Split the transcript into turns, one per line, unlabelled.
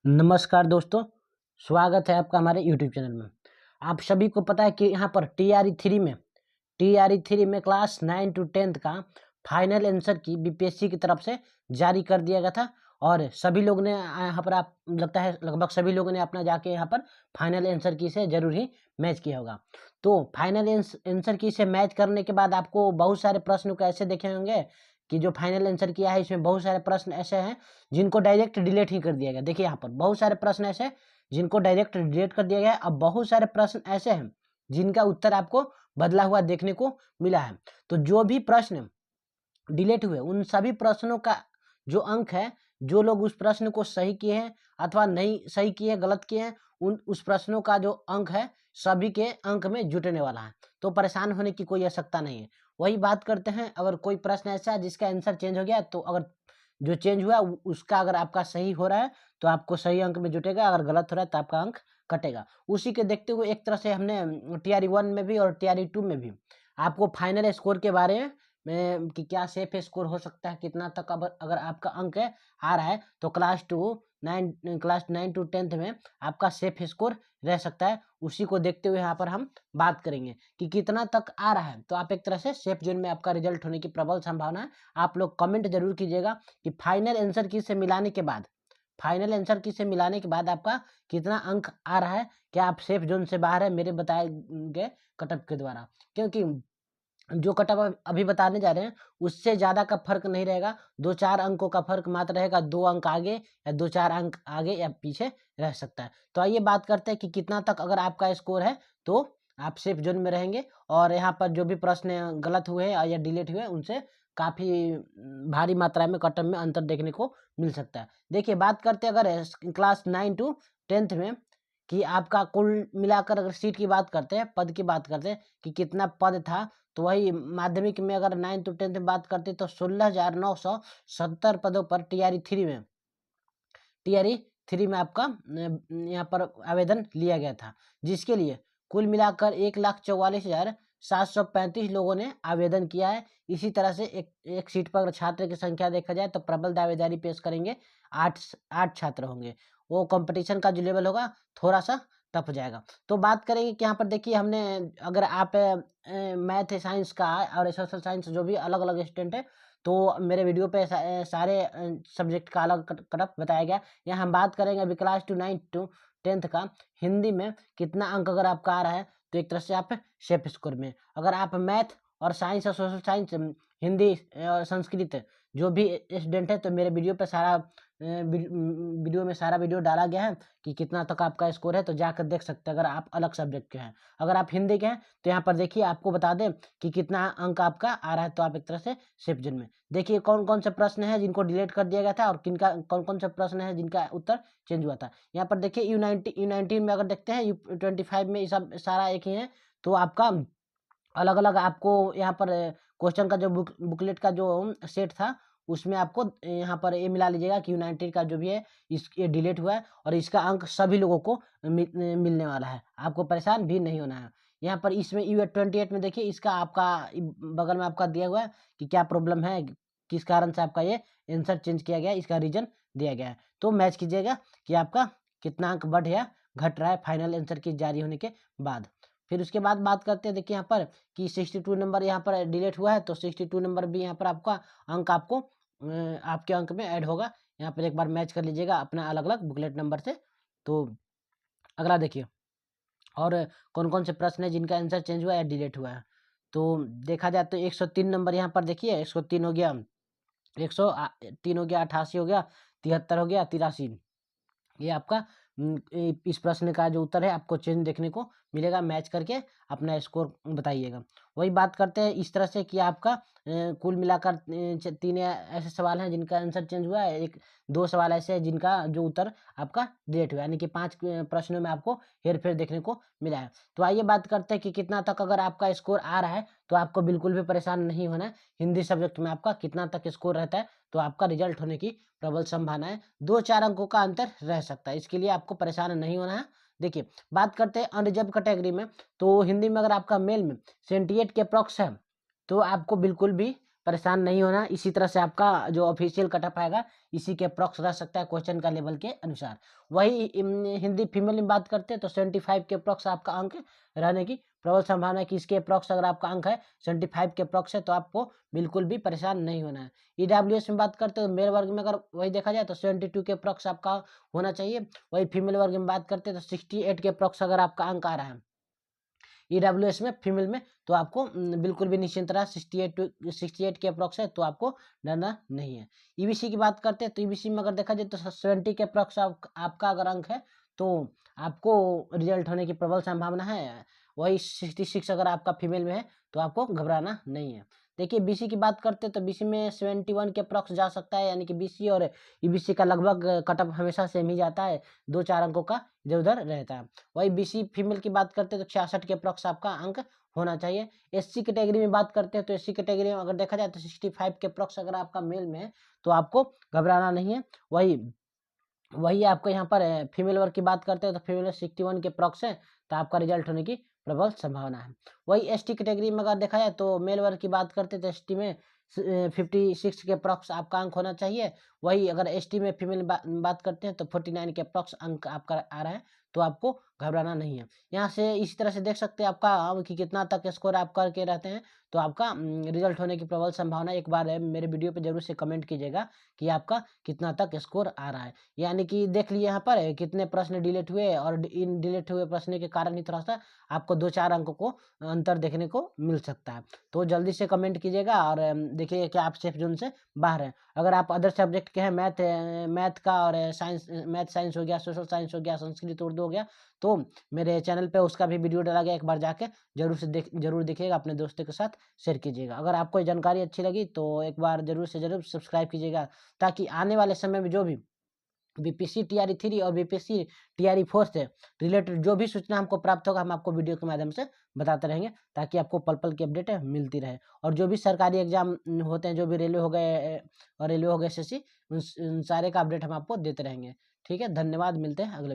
नमस्कार दोस्तों, स्वागत है आपका हमारे यूट्यूब चैनल में। आप सभी को पता है कि यहाँ पर टी आर ई 3 में क्लास 9 to 10 का फाइनल आंसर की बीपीएससी की तरफ से जारी कर दिया गया था और सभी लोग ने यहाँ पर आप लगता है लगभग सभी लोगों ने अपना जाके यहाँ पर फाइनल आंसर की से जरूर ही मैच किया होगा। तो फाइनल आंसर की से मैच करने के बाद आपको बहुत सारे प्रश्न को ऐसे देखे होंगे कि जो फाइनल आंसर किया है इसमें बहुत सारे प्रश्न ऐसे हैं जिनको डायरेक्ट डिलीट ही कर दिया गया। देखिए यहाँ पर बहुत सारे प्रश्न ऐसे जिनको डायरेक्ट डिलीट कर दिया गया है। अब बहुत सारे प्रश्न ऐसे हैं जिनका उत्तर आपको बदला हुआ देखने को मिला है। तो जो भी प्रश्न डिलीट हुए उन सभी प्रश्नों का जो अंक है, जो लोग उस प्रश्न को सही किए हैं अथवा नहीं सही किए हैं, गलत किए हैं, उस प्रश्नों का जो अंक है सभी के अंक में जुटने वाला है। तो परेशान होने की कोई आवश्यकता नहीं है। वही बात करते हैं, अगर कोई प्रश्न ऐसा है जिसका आंसर चेंज हो गया तो अगर जो चेंज हुआ उसका अगर आपका सही हो रहा है तो आपको सही अंक में जुटेगा, अगर गलत हो रहा है तो आपका अंक कटेगा। उसी के देखते हुए एक तरह से हमने TRE 1 में भी और TRE 2 में भी आपको फाइनल स्कोर के बारे में कि क्या सेफ स्कोर हो सकता है, कितना तक अगर आपका अंक है आ रहा है तो क्लास 9 to 10 में आपका सेफ स्कोर रह सकता है। उसी को देखते हुए यहाँ पर हम बात करेंगे कि कितना तक आ रहा है, तो आप एक तरह से सेफ जोन में आपका रिजल्ट होने की प्रबल संभावना है। आप लोग कमेंट जरूर कीजिएगा कि फाइनल आंसर की से मिलाने के बाद आपका कितना अंक आ रहा है, क्या आप सेफ जोन से बाहर है मेरे बताए गए कटअप के द्वारा। क्योंकि जो कटअप अभी बताने जा रहे हैं उससे ज़्यादा का फर्क नहीं रहेगा, 2-4 अंकों का फर्क मात्र रहेगा, 2 अंक आगे या 2-4 अंक आगे या पीछे रह सकता है। तो आइए बात करते हैं कि कितना तक अगर आपका स्कोर है तो आप सेफ जोन में रहेंगे और यहाँ पर जो भी प्रश्न गलत हुए या डिलीट हुए उनसे काफ़ी भारी मात्रा में कटअप में अंतर देखने को मिल सकता है। देखिए बात करते हैं अगर क्लास 9 to 10 में कि आपका कुल मिलाकर अगर सीट की बात करते हैं, पद की बात करते हैं कि कितना पद था, तो वही माध्यमिक में अगर 9 to 10 में बात करते तो 16,970 पदों पर टी आर ई 3 में आपका यहाँ पर आवेदन लिया गया था, जिसके लिए कुल मिलाकर 1,44,735 लोगों ने आवेदन किया है। इसी तरह से एक सीट पर अगर छात्र की संख्या देखा जाए तो प्रबल दावेदारी पेश करेंगे 8 छात्र होंगे। वो कंपटीशन का जो लेवल होगा थोड़ा सा टफ हो जाएगा। तो बात करेंगे कि यहाँ पर देखिए हमने अगर आप मैथ साइंस का और सोशल साइंस जो भी अलग अलग स्टूडेंट है तो मेरे वीडियो पे सारे सब्जेक्ट का अलग कटअप बताया गया। यहाँ हम बात करेंगे अभी क्लास 9 to 10 का हिंदी में कितना अंक अगर आपका आ रहा है तो एक तरह से आप सेफ स्कोर में। अगर आप मैथ और साइंस और सोशल साइंस, हिंदी और संस्कृत जो भी स्टूडेंट है तो मेरे वीडियो पे सारा वीडियो में सारा वीडियो डाला गया है कि कितना तक आपका स्कोर है, तो जाकर देख सकते हैं अगर आप अलग सब्जेक्ट के हैं। अगर आप हिंदी के हैं तो यहाँ पर देखिए आपको बता दें कि कितना अंक आपका आ रहा है, तो आप एक तरह से सेफ जोन में। देखिए कौन कौन से प्रश्न है जिनको डिलीट कर दिया गया था और किनका कौन कौन से प्रश्न है जिनका उत्तर चेंज हुआ था। यहाँ पर देखिए U19 में अगर देखते हैं, U25 में ये सब सारा एक ही है। तो आपका अलग अलग आपको यहाँ पर क्वेश्चन का जो बुकलेट का जो सेट था उसमें आपको यहाँ पर ये मिला लीजिएगा कि U19 का जो भी है ये डिलीट हुआ है और इसका अंक सभी लोगों को मिलने वाला है, आपको परेशान भी नहीं होना है। यहाँ पर इसमें U28 में देखिए इसका आपका बगल में आपका दिया हुआ है कि क्या प्रॉब्लम है, किस कारण से आपका ये आंसर चेंज किया गया है, इसका रीजन दिया गया है। तो मैच कीजिएगा कि आपका कितना अंक बढ़ या घट रहा है फाइनल आंसर की जारी होने के बाद। फिर उसके बाद बात करते हैं, देखिए यहाँ पर कि 62 नंबर यहाँ पर डिलीट हुआ है तो 62 नंबर भी यहाँ पर आपका अंक आपको आपके अंक में ऐड होगा। यहाँ पर एक बार मैच कर लीजिएगा अपना अलग अलग बुकलेट नंबर से। तो अगला देखिए और कौन कौन से प्रश्न है जिनका आंसर चेंज हुआ है या डिलीट हुआ है। तो देखा जाए तो 103 नंबर यहाँ पर देखिए 103 हो गया, 103 हो गया, 88 हो गया, 73 हो गया, 83। ये आपका इस प्रश्न का जो उत्तर है आपको चेंज देखने को मिलेगा। मैच करके अपना स्कोर बताइएगा। वही बात करते हैं इस तरह से कि आपका कुल मिलाकर 3 ऐसे सवाल हैं जिनका आंसर चेंज हुआ है, 2 सवाल ऐसे हैं जिनका जो उत्तर आपका डिलीट हुआ है, यानी कि 5 प्रश्नों में आपको हेरफेर देखने को मिला है। तो आइए बात करते हैं कि कितना तक अगर आपका स्कोर आ रहा है तो आपको बिल्कुल भी परेशान नहीं होना है। हिंदी सब्जेक्ट में आपका कितना तक स्कोर रहता है तो आपका रिजल्ट होने की प्रबल संभावना है, 2-4 अंकों का अंतर रह सकता है, इसके लिए आपको परेशान नहीं होना है। देखिए बात करते हैं अनरिजर्व कैटेगरी में, तो हिंदी में अगर आपका मेल में 78 के अप्रॉक्स है तो आपको बिल्कुल भी परेशान नहीं होना। इसी तरह से आपका जो ऑफिशियल कट ऑफ आएगा इसी के अप्रॉक्स रह सकता है क्वेश्चन का लेवल के अनुसार। वही हिंदी फीमेल में बात करते हैं तो 75 के अप्रॉक्स आपका अंक रहने की प्रबल संभावना है कि इसके अप्रॉक्स अगर आपका अंक है 75 के अप्रॉक्स है तो आपको बिल्कुल भी परेशान नहीं होना है। ईडब्ल्यूएस में बात करते हैं तो मेल वर्ग में अगर वही देखा जाए तो 72 के अप्रॉक्स आपका होना चाहिए। वही फीमेल वर्ग में बात करते हैं तो 68 के अप्रॉक्स अगर आपका अंक आ रहा है ईडब्ल्यूएस में फीमेल में तो आपको बिल्कुल भी निश्चिंत रहा। 68 के अप्रॉक्स है तो आपको डरना नहीं है। ईबीसी की बात करते हैं तो ईबीसी में अगर देखा जाए तो 70 के अप्रॉक्स आपका अगर अंक है तो आपको रिजल्ट होने की प्रबल संभावना है। वही 66 अगर आपका फीमेल में है तो आपको घबराना नहीं है। देखिए बीसी की बात करते हैं तो बीसी में 71 के अप्रॉक्स जा सकता है, यानी कि बीसी और ईबीसी का लगभग कट ऑफ हमेशा सेम ही जाता है, 2-4 अंकों का इधर उधर रहता है। वही बीसी फीमेल की बात करते हैं तो 66 के अप्रॉक्स आपका अंक होना चाहिए। एससी कैटेगरी में बात करते हैं तो एससी कैटेगरी में अगर देखा जाए तो 65 के अप्रॉक्स अगर आपका मेल में है तो आपको घबराना नहीं है। वही आपको यहाँ पर फीमेल वर्ग की बात करते हैं तो फीमेल 61 के अप्रॉक्स है तो आपका रिजल्ट होने की प्रबल संभावना है। वही एसटी कैटेगरी में अगर देखा जाए तो मेल वर्ग की बात करते हैं तो एसटी में 56 के अप्रॉक्स आपका अंक होना चाहिए। वही अगर एसटी में फीमेल बात करते हैं तो 49 के अप्रॉक्स अंक आपका आ रहा है तो आपको घबराना नहीं है। यहाँ से इसी तरह से देख सकते हैं आपका कि कितना तक स्कोर आप करके रहते हैं तो आपका रिजल्ट होने की प्रबल संभावना। एक बार मेरे वीडियो पे जरूर से कमेंट कीजिएगा कि आपका कितना तक स्कोर आ रहा है। यानी कि देख लिए यहाँ पर कितने प्रश्न डिलीट हुए और इन डिलीट हुए प्रश्न के कारण ही थोड़ा सा आपको 2-4 अंकों को अंतर देखने को मिल सकता है। तो जल्दी से कमेंट कीजिएगा और देखिए कि आप सेफ जोन से बाहर हैं। अगर आप अदर सब्जेक्ट के हैं मैथ का और साइंस, मैथ साइंस हो गया, सोशल साइंस हो गया, संस्कृत उर्दू हो गया, तो मेरे चैनल पे उसका भी वीडियो डाला गया, एक बार जाके जरूर देखिएगा, अपने दोस्तों के साथ शेयर कीजिएगा। अगर आपको ये जानकारी अच्छी लगी तो एक बार जरूर से जरूर सब्सक्राइब कीजिएगा, ताकि आने वाले समय में जो भी बीपीएससी टीआरई 3 और बीपीएससी टीआरई 4 से रिलेटेड जो भी सूचना हमको प्राप्त होगा हम आपको वीडियो के माध्यम से बताते रहेंगे, ताकि आपको पल पल की अपडेट मिलती रहे। और जो भी सरकारी एग्जाम होते हैं, जो भी रेलवे हो गए और रेलवे हो गए एसएससी, उन सारे का अपडेट हम आपको देते रहेंगे। ठीक है, धन्यवाद, मिलते हैं अगले